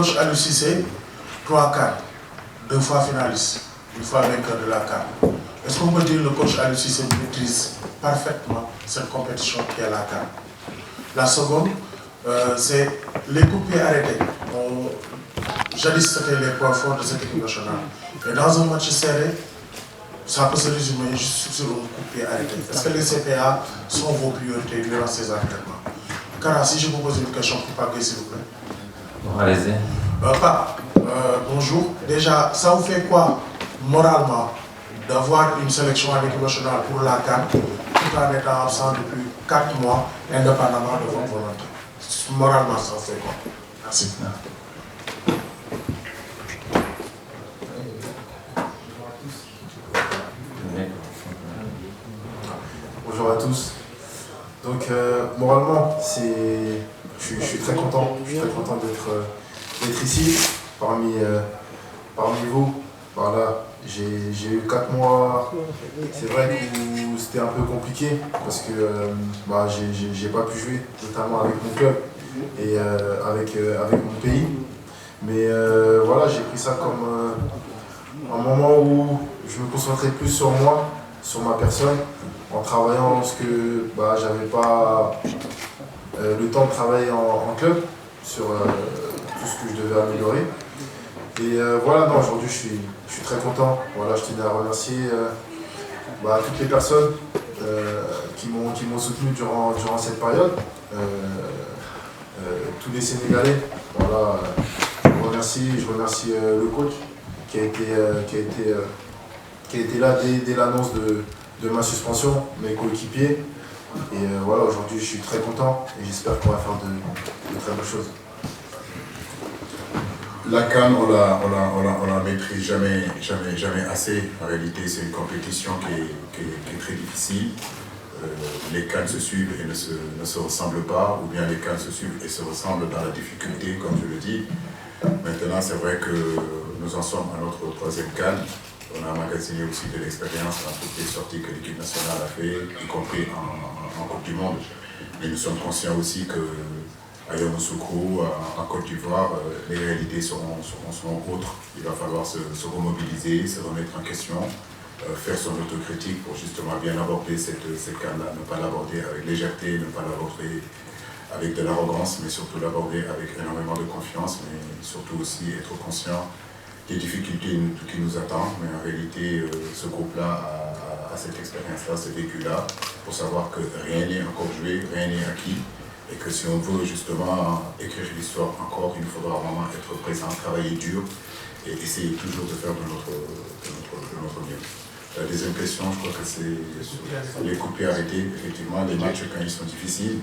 coach Aliou Cissé, 3 CAN, 2 fois finaliste, 1 fois vainqueur de la CAN. Est-ce qu'on peut dire que le coach Aliou Cissé maîtrise parfaitement cette compétition qui est la CAN? La seconde, c'est les coups de pied arrêtés. Jadis, c'était les points forts de cette équipe nationale. Et dans un match serré, ça peut se résumer juste sur un coup de pied arrêté. Est-ce que les CPA sont vos priorités durant ces entraînements? Kara, si je vous pose une question pour Pape, s'il vous plaît. Bon, allez-y. Pape, bonjour. Déjà, ça vous fait quoi, moralement, d'avoir une sélection à l'équipe nationale pour la CAN, tout en étant absent depuis 4 mois, indépendamment de votre volonté? Moralement, ça vous fait quoi? Merci. Bonjour à tous. Donc moralement, je suis très content. Je suis très content d'être ici parmi vous. Voilà, j'ai eu 4 mois. C'est vrai que c'était un peu compliqué parce que j'ai pas pu jouer, notamment avec mon club et avec mon pays. Mais voilà, j'ai pris ça comme un moment où je me concentrais plus sur moi, sur ma personne, en travaillant parce que j'avais pas le temps de travailler en club sur tout ce que je devais améliorer. Et voilà, aujourd'hui je suis très content. Voilà, je tenais à remercier toutes les personnes qui m'ont soutenu durant cette période. Tous les Sénégalais. Voilà, je remercie le coach qui a été là dès l'annonce de ma suspension, mes coéquipiers. Et voilà, aujourd'hui je suis très content et j'espère qu'on va faire de très bonnes choses. La CAN, on la maîtrise jamais assez. En réalité, c'est une compétition qui est très difficile. Les CAN se suivent et ne se ressemblent pas, ou bien les CAN se suivent et se ressemblent dans la difficulté, comme je le dis. Maintenant, c'est vrai que nous en sommes à notre 3e CAN. On a emmagasiné aussi de l'expérience dans toutes les sorties que l'équipe nationale a fait, y compris en Coupe du Monde. Mais nous sommes conscients aussi que à Yamoussoukro, en Côte d'Ivoire, les réalités seront autres. Il va falloir se remobiliser, se remettre en question, faire son autocritique pour justement bien aborder cette CAN-là, ne pas l'aborder avec légèreté, ne pas l'aborder avec de l'arrogance, mais surtout l'aborder avec énormément de confiance, mais surtout aussi être conscient des difficultés qui nous attendent. Mais en réalité, ce groupe-là a cette expérience-là, ce vécu-là, pour savoir que rien n'est encore joué, rien n'est acquis. Et que si on veut justement écrire l'histoire encore, il faudra vraiment être présent, travailler dur et essayer toujours de faire de notre mieux. La deuxième question, je crois que c'est sur les coups de pied arrêtés. Effectivement, les matchs, quand ils sont difficiles,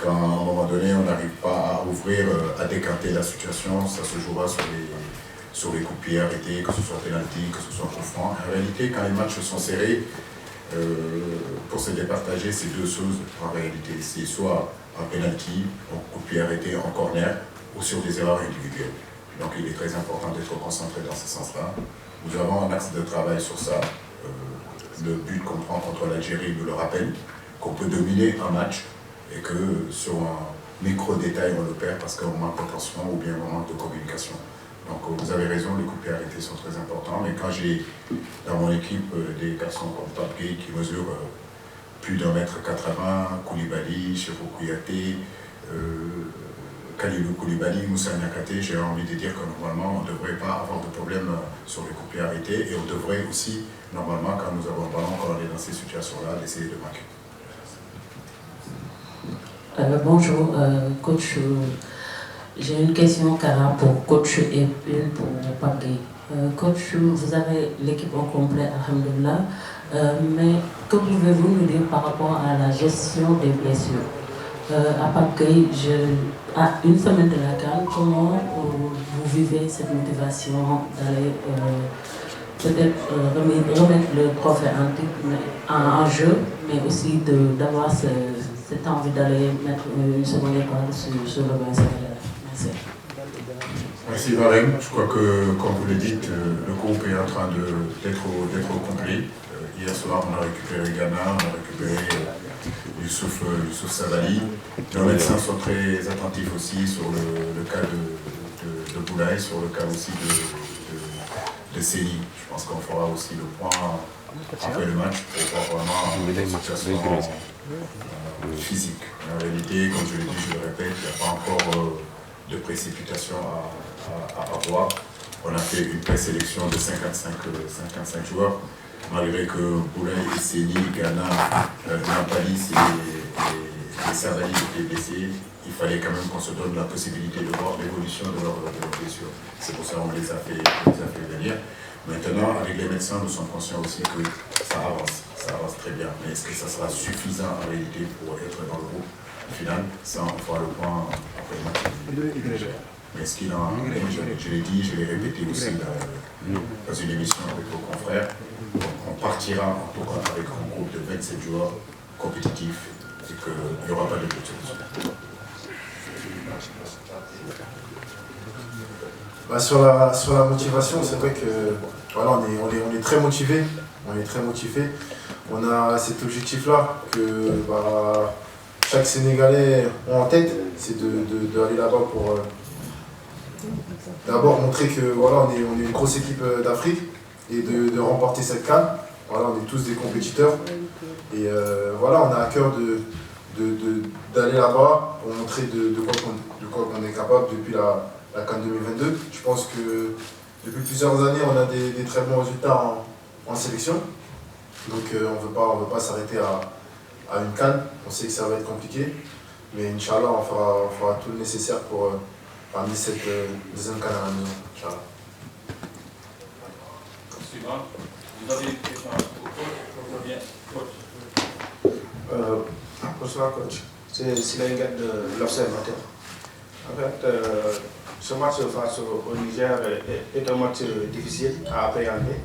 quand à un moment donné on n'arrive pas à ouvrir, à décanter la situation, ça se jouera sur les coups de pied arrêtés, que ce soit pénalty, que ce soit coup franc. En réalité, quand les matchs sont serrés, pour se départager, c'est 2 choses en réalité. C'est soit en pénalty, en coup de pied arrêté, en corner, ou sur des erreurs individuelles. Donc il est très important d'être concentré dans ce sens-là. Nous avons un axe de travail sur ça. Le but qu'on prend contre l'Algérie nous le rappelle, qu'on peut dominer un match et que sur un micro-détail on le perd parce qu'on manque d'attention ou bien on manque de communication. Donc vous avez raison, les coups de pied arrêtés sont très importants, mais quand j'ai dans mon équipe des garçons comme Pape Gueye qui mesurent plus d'1m80, Koulibaly, Cheikhou Kouyaté, Kalidou Koulibaly, Moussa Niakhaté, j'ai envie de dire que normalement on ne devrait pas avoir de problème sur les coups de pied arrêtés et on devrait aussi, normalement, quand nous avons le ballon, quand on est dans ces situations-là, d'essayer de marquer. Bonjour, coach. J'ai une question, Kara, pour coach et une pour Pape Gueye. Coach, vous avez l'équipe au complet, alhamdoulilah, mais que pouvez-vous nous dire par rapport à la gestion des blessures? À Pape Gueye, à une semaine de la CAN, comment vous vivez cette motivation d'aller peut-être remettre le trophée en jeu, mais aussi d'avoir cette envie d'aller mettre une seconde étoile sur le banc? Merci. Merci Varem. Je crois que, comme vous le dites, le groupe est en train d'être au complet. Hier soir, on a récupéré Ghana, on a récupéré Youssouf Savali. Nos médecins sont très attentifs aussi sur le cas de Boulaye, sur le cas aussi de Séni. Je pense qu'on fera aussi le point après le match pour voir vraiment la situation physique. En réalité, comme je l'ai dit, je le répète, il n'y a pas encore de précipitation à avoir. On a fait une présélection de 55 joueurs, malgré que Boulaye et Séni, Ghana, Nampalis et Savali étaient blessés. Il fallait quand même qu'on se donne la possibilité de voir l'évolution de leurs blessures. C'est pour ça qu'on les a fait venir. Maintenant, avec les médecins, nous sommes conscients aussi que ça avance très bien. Mais est-ce que ça sera suffisant en réalité pour être dans le groupe final? Ça, on fera le point après le match. Mais ce qu'il en est, je l'ai dit, je l'ai répété aussi dans une émission avec vos confrères, on partira en tout cas avec un groupe de 27 joueurs compétitifs et qu'il n'y aura pas de petite. Sur la motivation, c'est vrai que voilà, on est très motivés. On a cet objectif-là que chaque Sénégalais a en tête, c'est d'aller là-bas pour d'abord montrer que voilà, on est une grosse équipe d'Afrique et de remporter cette CAN. Voilà, on est tous des compétiteurs et voilà, on a à cœur d'aller là-bas pour montrer de quoi on est capable depuis la CAN 2022. Je pense que depuis plusieurs années, on a des très bons résultats en sélection. Donc on veut pas s'arrêter à une CAN. On sait que ça va être compliqué. Mais Inch'Allah, on fera tout le nécessaire pour ramener cette deuxième CAN à la maison. Inch'Allah. Suivant, vous avez une question au coach. Bonsoir coach, c'est Sylvain de l'Observateur. En fait, ce match face au Niger est un match difficile à appréhender,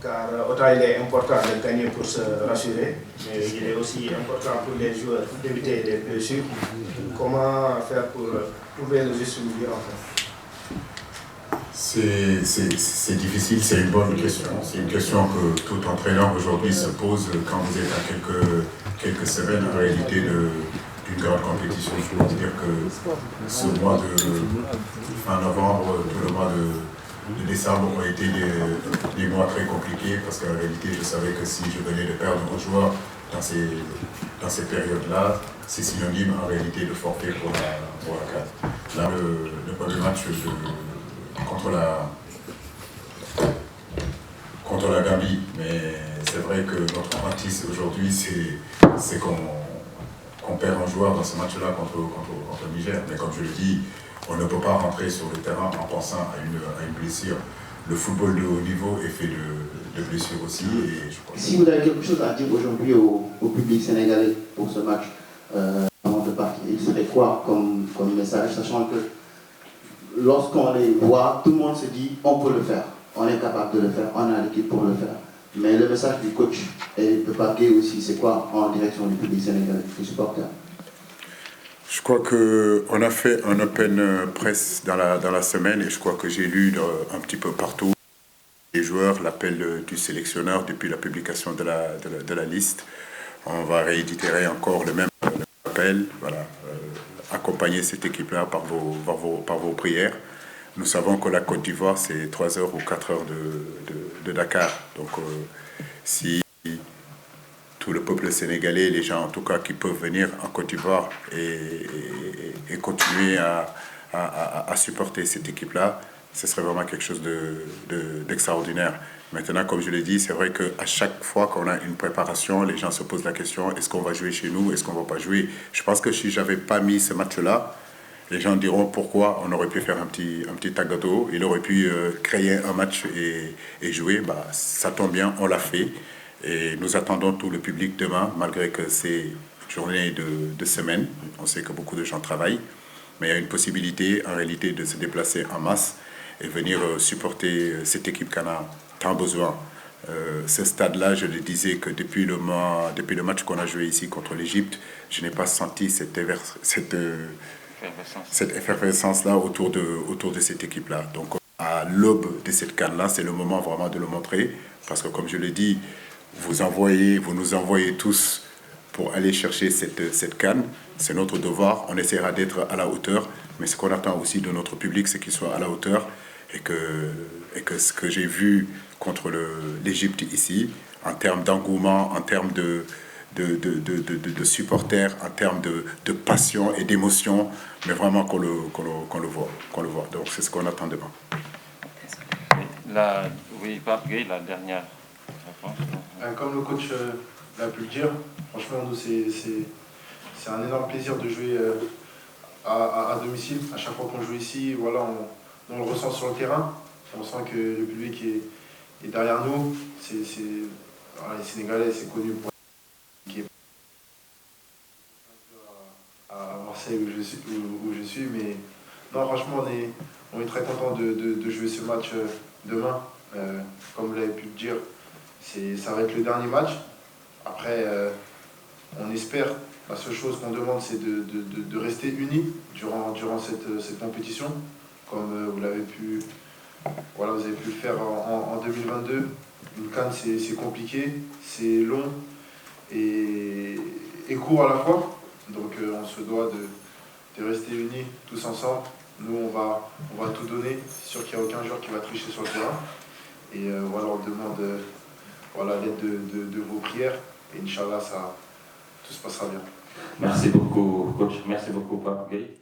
car autant il est important de gagner pour se rassurer, mais il est aussi important pour les joueurs d'éviter les blessures. Comment faire pour trouver le juste milieu en fait? C'est difficile, c'est une bonne question. C'est une question que tout entraîneur aujourd'hui se pose quand vous êtes à quelques semaines en réalité d'une grande compétition. Je peux vous dire que ce mois de fin novembre, tout le mois de décembre ont été des mois très compliqués parce qu'en réalité je savais que si je venais de perdre un joueur dans ces périodes-là, c'est synonyme en réalité de forfait pour la CAN. Là, le premier match contre la Gambie, mais c'est vrai que notre hantise aujourd'hui, c'est qu'on perd un joueur dans ce match-là contre le Niger. Mais comme je le dis, on ne peut pas rentrer sur le terrain en pensant à une blessure. Le football de haut niveau est fait de blessures aussi. Et je crois si vous avez quelque chose à dire aujourd'hui au public sénégalais pour ce match avant de partir, il serait quoi comme message, sachant que lorsqu'on les voit, tout le monde se dit on peut le faire, on est capable de le faire, on a l'équipe pour le faire. Mais le message du coach et de Paquet aussi, c'est quoi en direction du public sénégalais, des supporters? Je crois qu'on a fait un open press dans la semaine et je crois que j'ai lu un petit peu partout les joueurs, l'appel du sélectionneur depuis la publication de la liste. On va réitérer encore le même appel, voilà, accompagner cette équipe-là par vos prières. Nous savons que la Côte d'Ivoire, c'est 3 heures ou 4 heures de Dakar. Donc, si tout le peuple sénégalais, les gens en tout cas qui peuvent venir en Côte d'Ivoire et continuer à supporter cette équipe-là, ce serait vraiment quelque chose d'extraordinaire. Maintenant, comme je l'ai dit, c'est vrai qu'à chaque fois qu'on a une préparation, les gens se posent la question, est-ce qu'on va jouer chez nous, est-ce qu'on ne va pas jouer? Je pense que si je n'avais pas mis ce match-là, les gens diront pourquoi on aurait pu faire un petit tagado, il aurait pu créer un match et jouer. Bah, ça tombe bien, on l'a fait. Et nous attendons tout le public demain, malgré que c'est une journée de semaine. On sait que beaucoup de gens travaillent, mais il y a une possibilité en réalité de se déplacer en masse et venir supporter cette équipe qu'on a tant besoin. Ce stade-là, je le disais que depuis le match qu'on a joué ici contre l'Égypte, je n'ai pas senti cette effervescence-là autour de cette équipe-là. Donc à l'aube de cette CAN-là, c'est le moment vraiment de le montrer, parce que comme je l'ai dit, vous nous envoyez tous pour aller chercher cette CAN. C'est notre devoir, on essaiera d'être à la hauteur, Mais ce qu'on attend aussi de notre public, c'est qu'il soit à la hauteur et que ce que j'ai vu contre l'Égypte ici, en termes d'engouement, en termes de supporters, en termes de passion et d'émotion, mais vraiment qu'on le voit. Donc c'est ce qu'on attend demain. Oui, Pape Gueye, la dernière réponse. Comme le coach l'a pu le dire, franchement, nous, c'est un énorme plaisir de jouer à domicile. À chaque fois qu'on joue ici, voilà, on le ressent sur le terrain. On sent que le public est derrière nous. Voilà, les Sénégalais, c'est connu pour à Marseille où je suis, mais non, franchement, on est très content de jouer ce match demain. Comme vous l'avez pu le dire, ça va être le dernier match. Après, on espère, la seule chose qu'on demande, c'est de rester unis durant cette compétition, comme vous avez pu le faire en 2022. Une CAN, c'est compliqué, c'est long et court à la fois. Donc on se doit de rester unis tous ensemble. Nous, on va tout donner. C'est sûr qu'il n'y a aucun joueur qui va tricher sur le terrain. Et voilà, on demande l'aide de vos prières. Et Inch'Allah, tout se passera bien. Merci beaucoup, coach. Merci beaucoup, Pape Gueye.